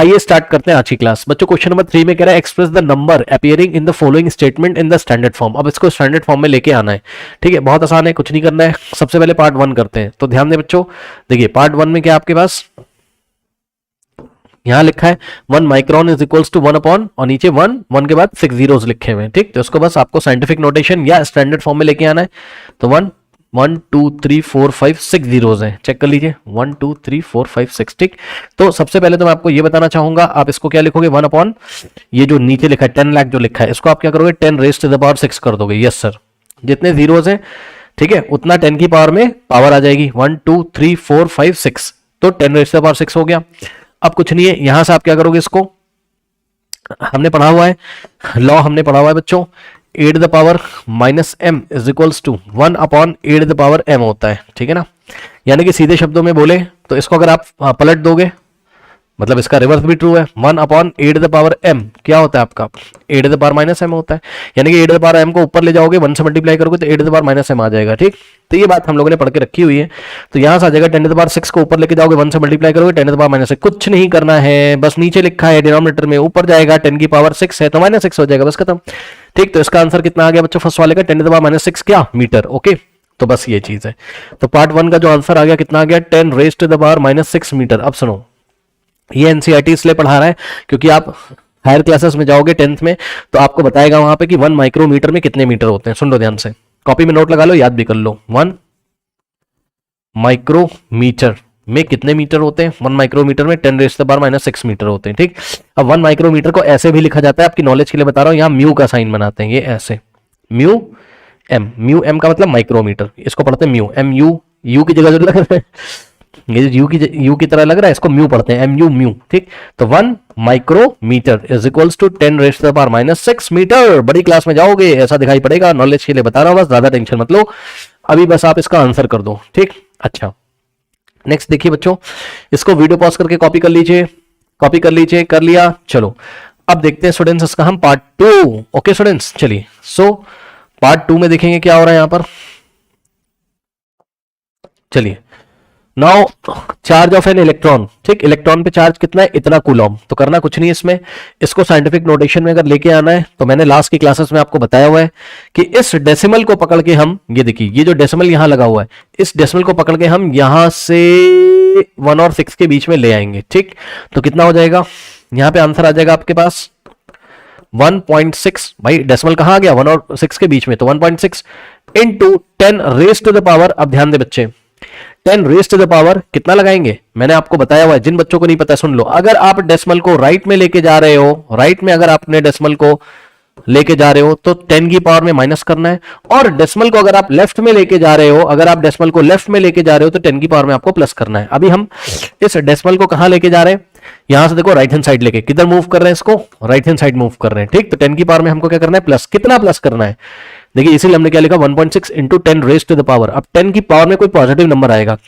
आइए स्टार्ट करते हैं आज की क्लास। बच्चों क्वेश्चन नंबर 3 में कह रहा है express the number appearing in the following statement in the standard form. अब इसको स्टैंडर्ड फॉर्म में लेके आना है। ठीक है, बहुत आसान है, कुछ नहीं करना है। सबसे पहले पार्ट 1 करते हैं। तो ध्यान दें बच्चों, देखिए पार्ट 1 में क्या आपके पास यहां लिखा है 1 micron is equals to 1 upon, और नीचे 1 के बाद 6 जीरोस लिखे हुए हैं। ठीक, तो इसको बस आपको साइंटिफिक नोटेशन या स्टैंडर्ड फॉर्म में लेके आना है। तो 1 2 3 4 5 6 जीरोस हैं, चेक कर लीजिए 1 2 3 4 5 6। ठीक, तो सबसे पहले तो मैं आपको ये बताना चाहूंगा, आप इसको क्या लिखोगे 1 अपॉन ये जो नीचे लिखा है 10 लाख जो लिखा है, इसको आप क्या करोगे 10 रेज़ टू द पावर 6 कर दोगे। यस सर, जितने जीरोस हैं ठीक है उतना 10 की पावर में पावर आ जाएगी। 1 2 3 4 5 6, तो 10 रेज़ टू द पावर 6 हो गया। अब कुछ नहीं है, यहां से आप क्या करोगे, इसको हमने पढ़ा हुआ है, लॉ हमने पढ़ा हुआ है बच्चों, 8 the power minus M is equals to 1 upon 8 the power M होता है। ठीक है ना, यानी कि सीधे शब्दों में बोले तो इसको अगर आप पलट दोगे, मतलब इसका रिवर्स भी ट्रू है। 1 अपॉन 8 द पावर m क्या होता है आपका 8 द पावर माइनस m होता है, यानी कि 8 द पावर m को ऊपर ले जाओगे 1 से मल्टीप्लाई करोगे तो 8 द पावर माइनस m आ जाएगा। ठीक, तो ये बात हम लोगों ने पढ़ के रखी हुई है। तो यहां से आ जाएगा 10 द पावर 6 को ऊपर लेके जाओगे 1 से मल्टीप्लाई करोगे 10 द पावर माइनस 6। कुछ नहीं करना है, बस नीचे लिखा है डिनोमिनेटर में, ऊपर जाएगा 10 की पावर 6 है तो माइनस 6 हो जाएगा, बस खत्म। ठीक, तो इसका आंसर कितना आ गया बच्चों फर्स्ट वाले का 10 द पावर माइनस 6 क्या मीटर। ओके, तो बस ये चीज है। तो पार्ट 1 का जो आंसर आ गया कितना आ गया 10 raise to the power minus 6 metre. अब सुनो, ये एनसीईआरटी इसलिए पढ़ा रहा है क्योंकि आप हायर क्लासेस में जाओगे 10th में तो आपको बताएगा वहां पे कि 1 माइक्रोमीटर में कितने मीटर होते हैं। सुन लो ध्यान से, कॉपी में नोट लगा लो, याद भी कर लो। 1 माइक्रोमीटर में कितने मीटर होते हैं, 1 माइक्रोमीटर में 10 raise to the power minus 6 metre होते हैं। ठीक, अब 1 माइक्रोमीटर को ऐसे भी लिखा जाता है, आपकी नॉलेज के लिए बता रहा हूं, यहां म्यू का साइन बनाते हैं, ये ऐसे म्यू एम का मतलब माइक्रोमीटर, इसको पढ़ते हैं म्यू एम यू की जगह जो लग रहा है ये जो यू की तरह लग रहा है इसको म्यू पढ़ते हैं, एम म्यू। ठीक, तो 1 micrometre is equals to 10 raise to the power minus 6 metre. बड़ी क्लास में जाओगे ऐसा दिखाई पड़ेगा, नॉलेज के लिए बता रहा हूं, बस ज्यादा टेंशन मत लो, अभी बस आप इसका आंसर कर दो। ठीक, अच्छा नेक्स्ट देखिए बच्चों, इसको वीडियो पॉज करके कॉपी कर लीजिए, कॉपी कर लीजिए, कर लिया। चलो अब देखते हैं स्टूडेंट्स इसका हम पार्ट 2। ओके स्टूडेंट्स, चलिए सो पार्ट 2 में देखेंगे क्या हो रहा है यहां पर। चलिए now charge of an electron, ठीक, इलेक्ट्रॉन पे चार्ज कितना है, इतना कूलॉम। तो करना कुछ नहीं इसमें, इसको साइंटिफिक नोटेशन में अगर लेके आना है तो मैंने लास्ट की क्लासेस में आपको बताया हुआ है कि इस डेसिमल को पकड़ के हम, ये देखिए ये जो डेसिमल यहां लगा हुआ है, इस डेसिमल को पकड़ के हम यहां से 1 और 6 के बीच में ले आएंगे। ठीक, तो कितना हो जाएगा, यहां पे आंसर आ जाएगा आपके पास 1.6। भाई डेसिमल कहां आ गया 1 और 6 के बीच में, तो 1.6 into 10 raise to the power, अब ध्यान दे बच्चे 10 रेज़ टू द पावर कितना लगाएंगे, मैंने आपको बताया हुआ है, जिन बच्चों को नहीं पता सुन लो। अगर आप डेसिमल को राइट में लेके जा रहे हो, राइट में अगर आपने डेसिमल को लेके जा रहे हो तो 10 की पावर में माइनस करना है, और डेसिमल को अगर आप लेफ्ट में लेके जा रहे हो, अगर आप डेसिमल को लेफ्ट में लेके जा रहे हो तो 10 की पावर में आपको प्लस करना है। अभी हम इस डेसिमल को कहां लेके जा रहे हैं, यहां से देखो राइट हैंड साइड लेके, किधर मूव कर रहे हैं इसको, राइट हैंड साइड मूव कर रहे हैं। ठीक, तो 10 की पावर में हमको क्या करना है प्लस, कितना प्लस करना है, देखिए इसीलिए हमने क्या लिखा 1.6 into 10 raise to the power. अब 10 की पावर में कोई पॉजिटिव नंबर आएगा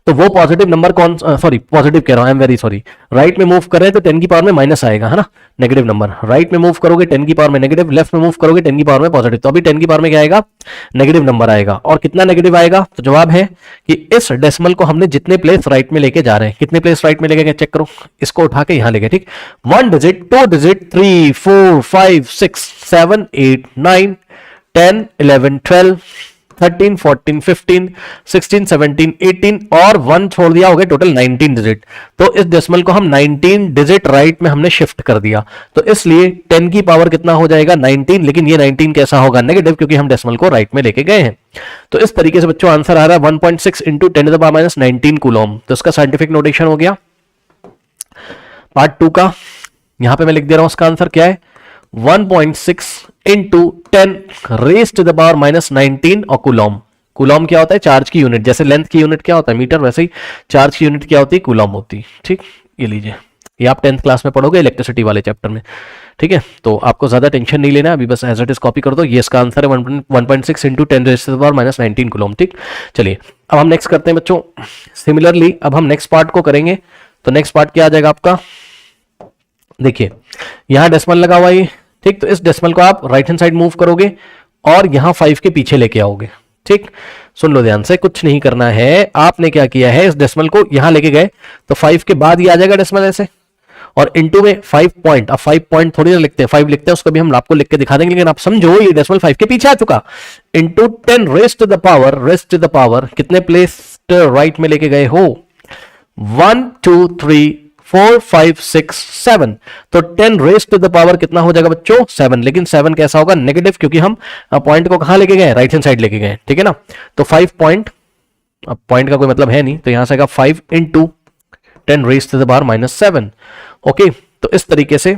तो वो पॉजिटिव नंबर कौन, सॉरी पॉजिटिव कह रहा हूं, I am very sorry, right में मूव कर रहे हैं तो 10 की पावर में माइनस आएगा, है ना, नेगेटिव नंबर। राइट में मूव करोगे 10 की पावर में नेगेटिव, लेफ्ट में मूव करोगे 10 की पावर में पॉजिटिव। तो अभी 10 की पावर में क्या आएगा, नेगेटिव नंबर आएगा। और कितना नेगेटिव आएगा, तो जवाब है कि इस डेसिमल को हमने जितने प्लेस राइट में लेके जा रहे हैं, कितने प्लेस राइट में लेके गए चेक करो, इसको उठा के यहां लेके। ठीक, 1 डिजिट 2 डिजिट 3 4 5 6 7 8 9 10 11 12 13 14 15 16 17 18 और 1 छोड़ दिया, हो गए टोटल 19 डिजिट। तो इस डेसिमल को हम 19 डिजिट राइट में हमने शिफ्ट कर दिया, तो इसलिए 10 की पावर कितना हो जाएगा 19, लेकिन ये 19 कैसा होगा नेगेटिव, क्योंकि हम डेसिमल को राइट में लेके गए हैं। तो इस तरीके से बच्चों आंसर आ रहा है 1.6 into 10 to the power minus 19 coulomb. तो इसका साइंटिफिक नोटेशन हो गया पार्ट 2 का, यहां पे मैं लिख दे रहा हूं, इसका आंसर क्या है 1.6 into 10 raise to the power minus 19 और कूलॉम। कूलॉम क्या होता है, चार्ज की यूनिट, जैसे लेंथ की यूनिट क्या होता है मीटर, वैसे ही चार्ज की यूनिट क्या होती है, कूलॉम होती है। ठीक, ये लीजिए, ये आप 10th क्लास में पढ़ोगे इलेक्ट्रिसिटी वाले चैप्टर में। ठीक है, तो आपको ज्यादा टेंशन नहीं लेना, अभी बस एज इट इज कॉपी कर दो। ये इसका आंसर है 1.6 into 10 raise to the power minus 19 coulomb. ठीक, चलिए अब हम नेक्स्ट करते हैं बच्चों। सिमिलरली अब हम नेक्स्ट पार्ट को करेंगे, तो नेक्स्ट पार्ट क्या आ जाएगा आपका, देखिए यहां डेसिमल लगा हुआ है। ठीक, तो इस डेसिमल को आप राइट हैंड साइड मूव करोगे और यहां 5 के पीछे लेके आओगे। ठीक, सुन लो ध्यान से, कुछ नहीं करना है, आपने क्या किया है, इस डेसिमल को यहां लेके गए तो 5 के बाद ये आ जाएगा डेसिमल ऐसे, और इनटू में 5 पॉइंट, अब 5 पॉइंट थोड़ी ना लिखते हैं, 5 लिखते हैं, उसको भी हम आपको लिख के दिखा देंगे, लेकिन आप समझो ये डेसिमल 5 के पीछे आ चुका, into 10 raised to the power, कितने प्लेस राइट में लेके गए हो, 1 2 3 4 5 6 7, तो 10 रेस्ट टू द पावर कितना हो जाएगा बच्चों, 7, लेकिन 7 कैसा होगा, नेगेटिव, क्योंकि हम पॉइंट को कहां लेके गए, राइट हैंड साइड लेके गए, ठीक है ना, तो 5 पॉइंट, अब पॉइंट का कोई मतलब है नहीं, तो यहां से आएगा 5 into 10 raised to the power -7, okay. तो इस तरीके से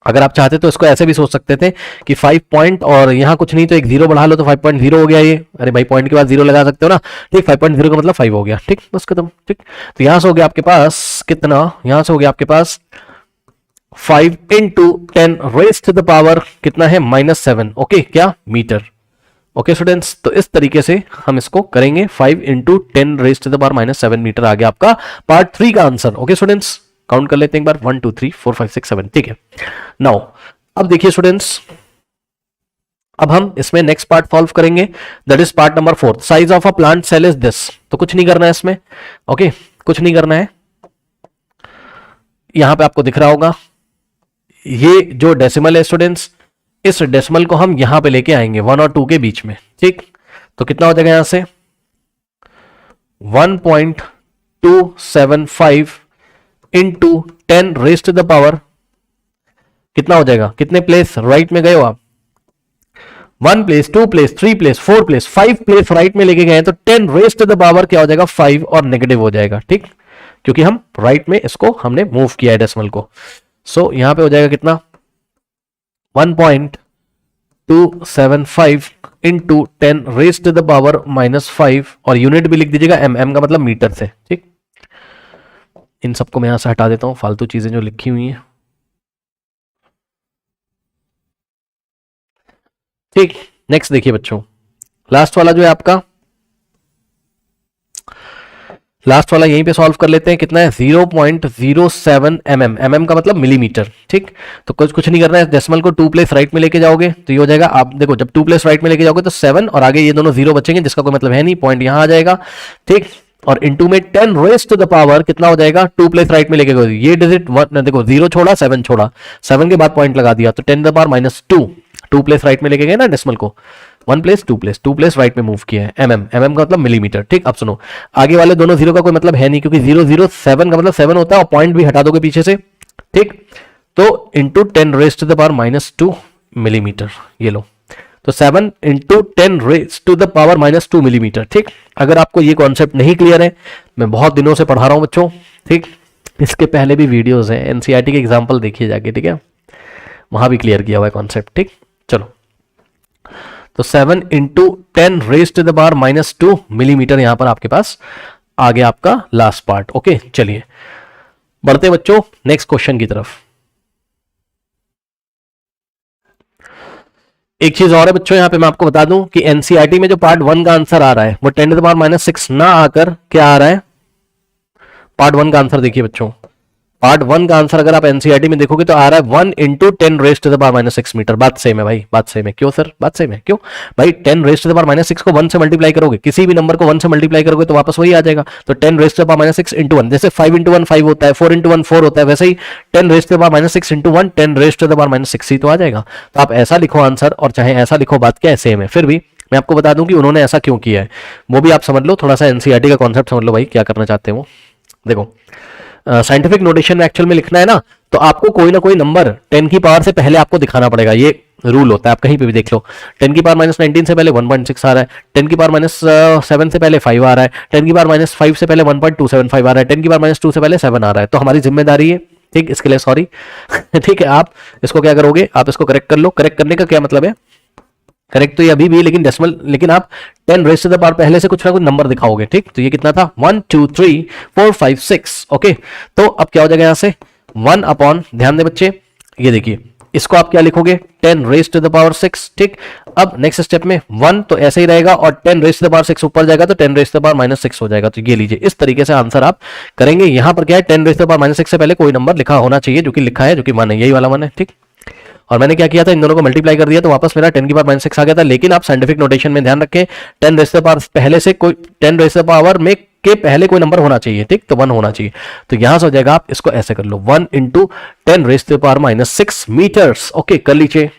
अगर आप चाहते तो इसको ऐसे भी सोच सकते थे कि 5 पॉइंट और यहां कुछ नहीं तो एक 0 बढ़ा लो तो 5.0 हो गया ये, अरे भाई पॉइंट के बाद 0 लगा सकते हो ना, ठीक, 5.0 का मतलब 5 हो गया, ठीक, बस खत्म, ठीक। तो यहां से हो गया आपके पास कितना, यहां से हो गया आपके पास 5 into 10 raise to the power कितना है, -7, ओके, क्या, मीटर, ओके स्टूडेंट्स। तो इस तरीके से हम इसको करेंगे, 5 into 10 raise to the power -7 meter आ गया आपका पार्ट 3 का आंसर, ओके स्टूडेंट्स। काउंट कर लेते हैं एक बार, 1 2 3 4 5 6 7, ठीक है। नाउ अब देखिए स्टूडेंट्स, अब हम इसमें नेक्स्ट पार्ट सॉल्व करेंगे, that is part number 4, size of a plant cell is this. तो कुछ नहीं करना है इसमें, ओके, कुछ नहीं करना है, यहां पे आपको दिख रहा होगा ये जो डेसिमल है स्टूडेंट्स, इस डेसिमल को हम यहां पे लेके आएंगे 1 और 2 के बीच में, ठीक। तो कितना हो जाएगा यहां से 1.275 into 10 raise to the power, कितना हो जाएगा, कितने प्लेस राइट में गए हो आप, 1 place, 2 place, 3 place, 4 place, 5 place right में लेके गए, तो 10 रेज टू द पावर क्या हो जाएगा 5 और नेगेटिव हो जाएगा, ठीक, क्योंकि हम राइट में इसको हमने मूव किया है डेसिमल को। सो यहां पे हो जाएगा कितना 1.275 into 10 raise to the power -5, और यूनिट भी लिख दीजिएगा एम, एम का मतलब मीटर से, ठीक। इन सबको मैं यहां से हटा देता हूं, फालतू चीजें जो लिखी हुई हैं, ठीक। नेक्स्ट देखिए बच्चों, लास्ट वाला जो है आपका, लास्ट वाला यहीं पे सॉल्व कर लेते हैं, कितना है 0.07 mm, mm का मतलब मिलीमीटर, ठीक। तो कुछ नहीं करना है, डेसिमल को 2 प्लेस राइट में लेके जाओगे तो ये हो जाएगा, आप देखो जब 2 प्लेस राइट में लेके जाओगे तो 7 और आगे ये दोनों 0 बचेंगे, जिसका कोई मतलब है नहीं, पॉइंट यहां आ जाएगा, ठीक। और इनटू में 10 रेज टू द पावर कितना हो जाएगा, 2 प्लेस राइट में लेके गए, ये डिजिट 1, देखो 0 छोड़ा 7 छोड़ा, 7 के बाद पॉइंट लगा दिया, तो 10 to the power -2, 2 place right में लेके गए ना डेसिमल को, 1 प्लेस 2 प्लेस, 2 प्लेस राइट में मूव किया है, mm, mm का मतलब मिलीमीटर, ठीक। अब सुनो, आगे वाले दोनों 0 का कोई मतलब है नहीं, क्योंकि 0 0 7 का मतलब 7 होता है, और पॉइंट भी हटा दोगे पीछे से, ठीक। तो into 10 raise to the power -2 millimetre, ये लो, तो 7 into 10 raise to the power -2 millimetre, ठीक। अगर आपको ये कॉन्सेप्ट नहीं क्लियर है, मैं बहुत दिनों से पढ़ा रहा हूं बच्चों, ठीक, इसके पहले भी वीडियोस हैं, एनसीईआरटी के एग्जाम्पल देखिए जाके, ठीक है, वहां भी क्लियर किया हुआ है कॉन्सेप्ट, ठीक। चलो, तो 7 into 10 raise to the power -2 millimetre यहां पर आपके पास आ गया आपका लास्ट पार्ट, ओके। चलिए बढ़ते बच्चों नेक्स्ट क्वेश्चन की तरफ। एक चीज और है बच्चों, यहां पे मैं आपको बता दूं कि एनसीईआरटी में जो पार्ट 1 का आंसर आ रहा है वो 10 टू द पावर -6 ना आकर क्या आ रहा है, पार्ट 1 का आंसर देखिए बच्चों, पार्ट 1 का आंसर अगर आप एनसीईआरटी में देखोगे तो आ रहा है 1 into 10 raise to the power -6 metre. बात सेम है भाई, बात सेम है। क्यों सर, बात सेम है, क्यों भाई, 10 रेज टू द पावर -6 को 1 से मल्टीप्लाई करोगे, किसी भी नंबर को 1 से मल्टीप्लाई करोगे तो वापस वही आ जाएगा। तो 10 raise to the power -6 into 1, जैसे 5 इंटू 1 5 होता है, 4 इंटू 1 4 होता है, वैसे ही 10 raise to the power -6 into 1 10 raise to the power -6 ही तो आ जाएगा। तो आप ऐसा लिखो आंसर और चाहे ऐसा लिखो, बात क्या है, सेम है। फिर भी मैं आपको बता दूं कि उन्होंने ऐसा क्यों किया है, वो भी आप समझ लो, थोड़ा सा एनसीईआरटी का कॉन्सेप्ट समझ लो भाई, क्या करना चाहते हैं वो। देखो साइंटिफिक नोटेशन में एक्चुअल में लिखना है ना, तो आपको कोई ना कोई नंबर 10 की पावर से पहले आपको दिखाना पड़ेगा, ये रूल होता है, आप कहीं पे भी देख लो। 10 की पावर -19 से पहले 1.6 आ रहा है, 10 की पावर -7 से पहले 5 आ रहा है, 10 की पावर -5 से पहले 1.275 आ रहा है, 10 की पावर -2 से पहले 7 आ रहा है। तो हमारी जिम्मेदारी है, ठीक, इसके लिए सॉरी ठीक है, आप इसको क्या करोगे, आप इसको करेक्ट कर लो। करेक्ट करने का क्या मतलब है, करेक्ट तो ये अभी भी, लेकिन डेसिमल, लेकिन आप 10 रेज टू द पावर पहले से कुछ ना कुछ नंबर दिखाओगे, ठीक। तो ये कितना था, 1 2 3 4 5 6, ओके। तो अब क्या हो जाएगा यहां से 1 अपॉन, ध्यान दे बच्चे, ये देखिए, इसको आप क्या लिखोगे, 10 रेज टू द पावर 6, ठीक। अब नेक्स्ट स्टेप में 1 तो ऐसे ही रहेगा, और 10 रेज टू द पावर 6 ऊपर जाएगा तो 10 रेज टू द पावर -6 हो जाएगा। तो ये लीजिए, इस तरीके से आंसर आप करेंगे। यहां पर क्या है, 10 रेज टू द पावर -6 से पहले कोई नंबर लिखा होना चाहिए, जो कि लिखा है, जो कि 1 है, यही वाला 1 है, ठीक। और मैंने क्या किया था, इन दोनों को मल्टीप्लाई कर दिया तो वापस मेरा 10 की पावर -6 आ गया था। लेकिन आप साइंटिफिक नोटेशन में ध्यान रखें, 10 रेज़ टू द पावर पहले से कोई 10 रेज़ टू द पावर में के पहले कोई नंबर होना चाहिए, ठीक, तो 1 होना चाहिए। तो यहां से हो जाएगा, आप इसको ऐसे कर लो, 1 × 10 raise to the power -6 metres. Okay, कर लीजिए।